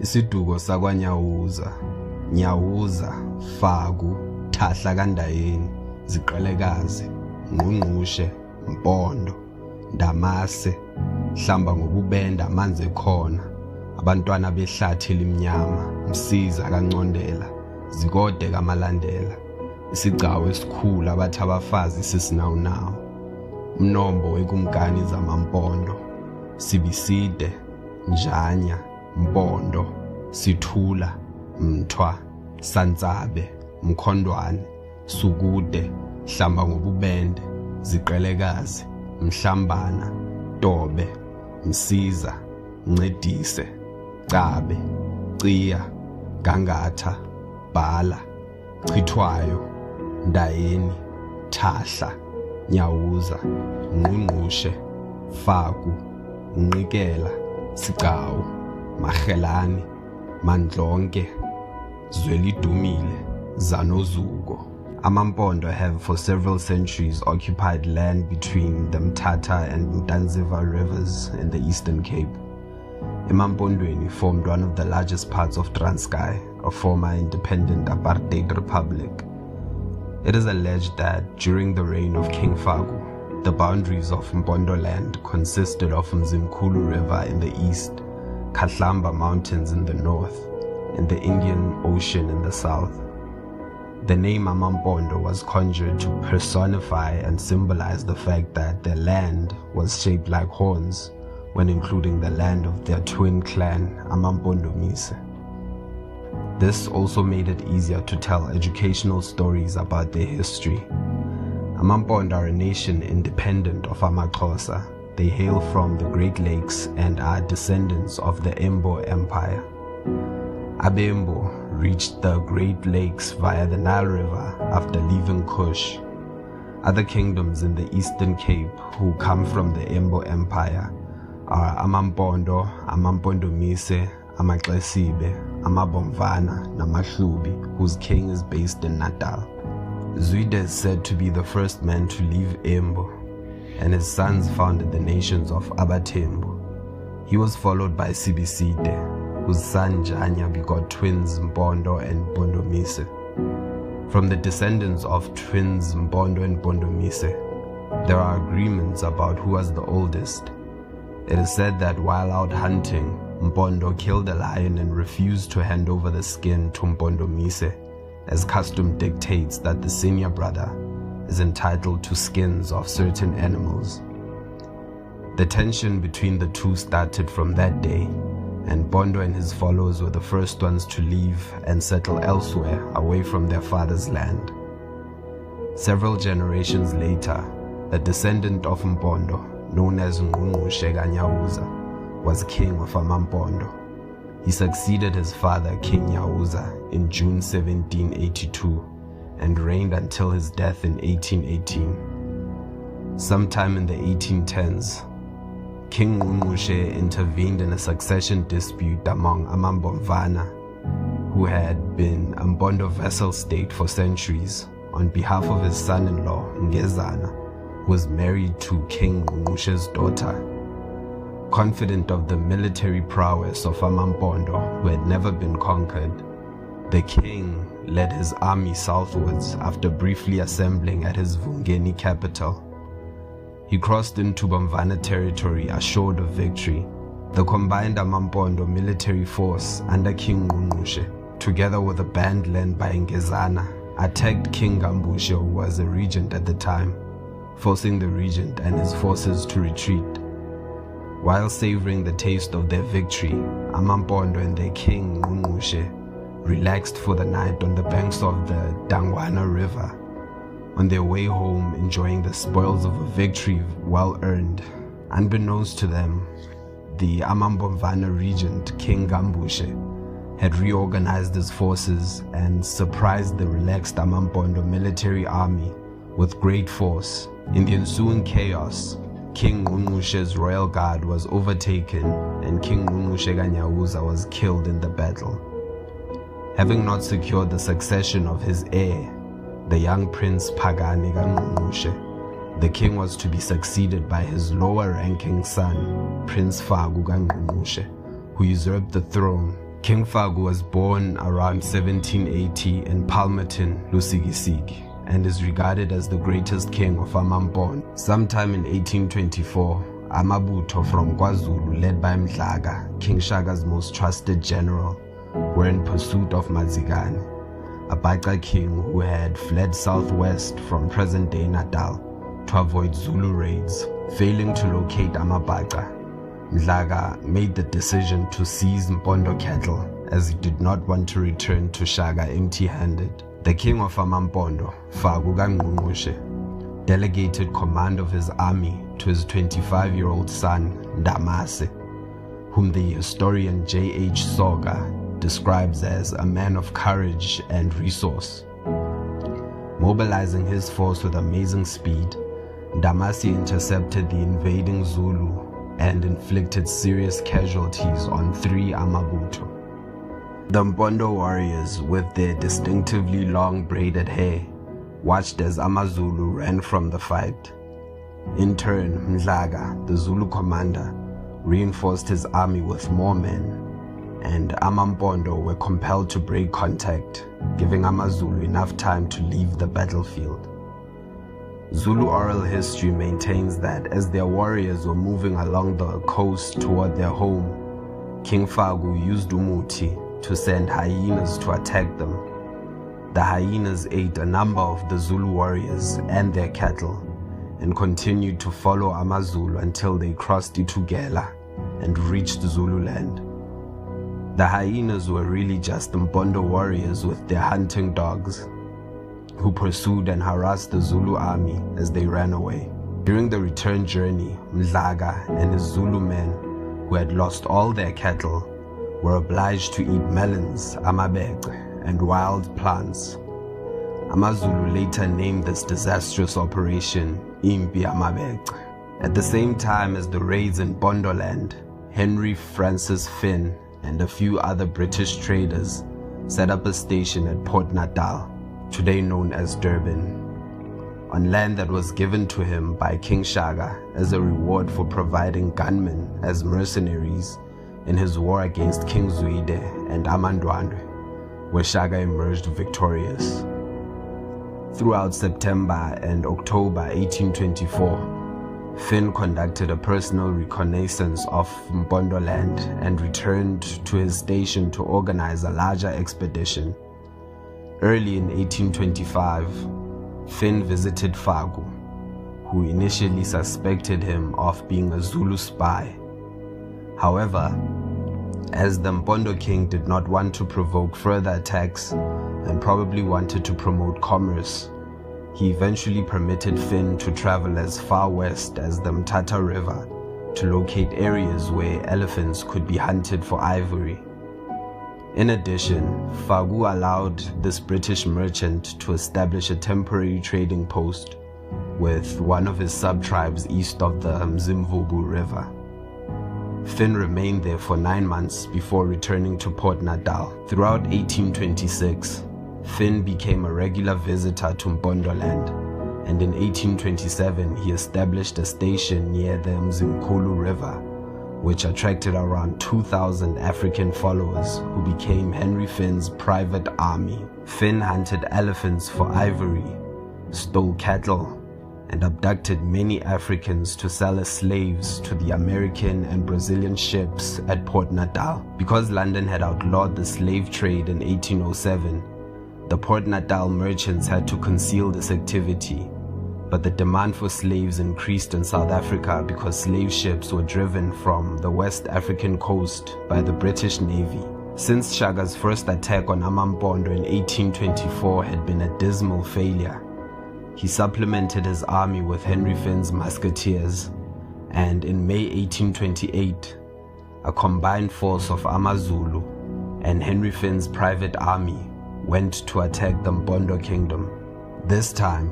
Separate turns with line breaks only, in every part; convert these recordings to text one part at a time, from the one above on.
Isiduko sakwaNyawuza, Nyawuza, Faku, Thahla kaNdayeni, Ziqelekazi, Ngqungqushe, Mpondo, Ndamase, Hlamba ngobubende amanzi ekhona, abantwana behlathi elimnyama, Msiza kaNcondela, Zikode kaMalandela, Isigcawu esikhulu abathi abafazi sisinawunawu, Mnombo wekumkani zamaMpondo, Sibiside, Njanya, Mpondo, Sithula, Mthwa, Santsabe, Mkhondwane, Sukude, Hlamba ngobubende, Ziqelekazi, Mhlambana, Tobe, Msiza, Ncedise, Cabe, Ciya, Gangatha, Bhala, Chithwayo, Ndayeni, Thahla, Nyawuza, Ngqungqushe, Faku, Nqikela, Sigcawu, Magelani, Mandlonke, Zwelidumile, Zanozuko. AmaMpondo have for several centuries occupied land between the Mthatha and Mdantsiva rivers in the Eastern Cape. eMampondweni formed one of the largest parts of Transkei, a former independent apartheid republic. It is alleged that during the reign of King Faku, the boundaries of Mpondo land consisted of Mzimkhulu River in the east, Kahlamba Mountains in the north, and the Indian Ocean in the south. The name AmaMpondo was conjured to personify and symbolize the fact that their land was shaped like horns when including the land of their twin clan, AmaMpondomise. This also made it easier to tell educational stories about their history. AmaMpondo are a nation independent of AmaXhosa. They hail from the Great Lakes and are descendants of the Embo Empire. Abembo reached the Great Lakes via the Nile River after leaving Kush. Other kingdoms in the Eastern Cape who come from the Embo Empire are AmaMpondo, AmaMpondomise, AmaXesibe, AmaBomvana, namaHlubi, whose king is based in Natal. Zwide is said to be the first man to leave Embo, and his sons founded the nations of Abatembu. He was followed by Sibiside, whose son Njanya begot twins Mpondo and Mpondomise. From the descendants of twins Mpondo and Mpondomise, there are agreements about who was the oldest. It is said that while out hunting, Mpondo killed a lion and refused to hand over the skin to Mpondomise, as custom dictates that the senior brother is entitled to skins of certain animals. The tension between the two started from that day, and Mpondo and his followers were the first ones to leave and settle elsewhere away from their father's land. Several generations later, a descendant of Mpondo, known as Ngqungqushe kaNyawuza, was king of AmaMpondo. He succeeded his father, King Nyawuza, in June 1782 and reigned until his death in 1818. Sometime in the 1810s, King Ngqungqushe intervened in a succession dispute among AmaBomvana, who had been a Mpondo vassal state for centuries, on behalf of his son-in-law, Ngezana, who was married to King Ngqungqushe's daughter. Confident of the military prowess of AmaMpondo, who had never been conquered, the king led his army southwards after briefly assembling at his Vungeni capital. He crossed into Bomvana territory assured of victory. The combined AmaMpondo military force under King Ngqungqushe, together with a band led by Ngezana, attacked King Gambushe, who was a regent at the time, forcing the regent and his forces to retreat. While savoring the taste of their victory, AmaMpondo and their king Ngqungqushe relaxed for the night on the banks of the Dangwana River, on their way home enjoying the spoils of a victory well earned. Unbeknownst to them, the AmaBomvana regent, King Gambushe, had reorganized his forces and surprised the relaxed AmaMpondo military army with great force. In the ensuing chaos, King Ngqungqushe's royal guard was overtaken and King Ngqungqushe kaNyawuza was killed in the battle. Having not secured the succession of his heir, the young Prince Phakani kaNgqungqushe, the king was to be succeeded by his lower-ranking son, Prince Faku kaNgqungqushe, who usurped the throne King Fagu was born around 1780 in Palmerton, Lusikisiki, and is regarded as the greatest king of Amampondo. Sometime in 1824, Amabutho from KwaZulu, led by Mdlaka, King Shaka's most trusted general, were in pursuit of Madzikane, a Baca king who had fled southwest from present-day Natal to avoid Zulu raids. Failing to locate Amabaca, Mdlaka made the decision to seize Mpondo cattle as he did not want to return to Shaka empty-handed. The king of Amampondo, Fagu kaNgqongqoshe, delegated command of his army to his 25-year-old son, Ndamase, whom the historian J.H. Soga describes as a man of courage and resource. Mobilizing his force with amazing speed, Ndamase intercepted the invading Zulu and inflicted serious casualties on 3 Amabutho. The Mpondo warriors, with their distinctively long braided hair, watched as AmaZulu ran from the fight. In turn, Mdlaka, the Zulu commander, reinforced his army with more men, and Amampondo were compelled to break contact, giving AmaZulu enough time to leave the battlefield. Zulu oral history maintains that as their warriors were moving along the coast toward their home, King Fagu used umuthi to send hyenas to attack them. The hyenas ate a number of the Zulu warriors and their cattle and continued to follow AmaZulu until they crossed Itugela and reached Zululand. The hyenas were really just Mpondo warriors with their hunting dogs, who pursued and harassed the Zulu army as they ran away. During the return journey, Mdlaka and his Zulu men, who had lost all their cattle, were obliged to eat melons, amabece, and wild plants. AmaZulu later named this disastrous operation Impi Amabece. At the same time as the raids in Pondoland, Henry Francis Finn and a few other British traders set up a station at Port Natal, today known as Durban, on land that was given to him by King Shaka as a reward for providing gunmen as mercenaries in his war against King Zwide and Amandwandwe, where Shaka emerged victorious. Throughout September and October 1824, Finn conducted a personal reconnaissance of Mpondoland and returned to his station to organize a larger expedition. Early in 1825, Finn visited Fagu, who initially suspected him of being a Zulu spy. However, as the Mpondo king did not want to provoke further attacks and probably wanted to promote commerce, he eventually permitted Finn to travel as far west as the Mthatha River to locate areas where elephants could be hunted for ivory. In addition, Fagu allowed this British merchant to establish a temporary trading post with one of his sub-tribes east of the Mzimvubu River. Finn remained there for 9 months before returning to Port Natal. Throughout 1826, Finn became a regular visitor to Mpondoland, and in 1827 he established a station near the Mzimkhulu River, which attracted around 2,000 African followers who became Henry Finn's private army. Finn hunted elephants for ivory, stole cattle, and abducted many Africans to sell as slaves to the American and Brazilian ships at Port Natal. Because London had outlawed the slave trade in 1807, the Port Natal merchants had to conceal this activity, but the demand for slaves increased in South Africa because slave ships were driven from the West African coast by the British Navy. Since Shaka's first attack on Amampondo in 1824 had been a dismal failure, he supplemented his army with Henry Finn's musketeers, and in May 1828, a combined force of AmaZulu and Henry Finn's private army went to attack the Mpondo kingdom. This time,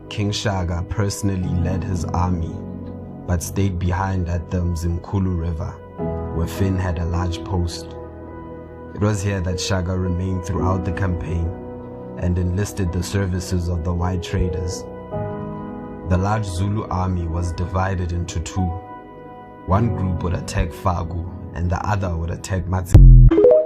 King Shaka personally led his army, but stayed behind at the Mzimkhulu River, where Finn had a large post. It was here that Shaka remained throughout the campaign and enlisted the services of the white traders. The large Zulu army was divided into two. One group would attack Fagu and the other would attack Madzikane.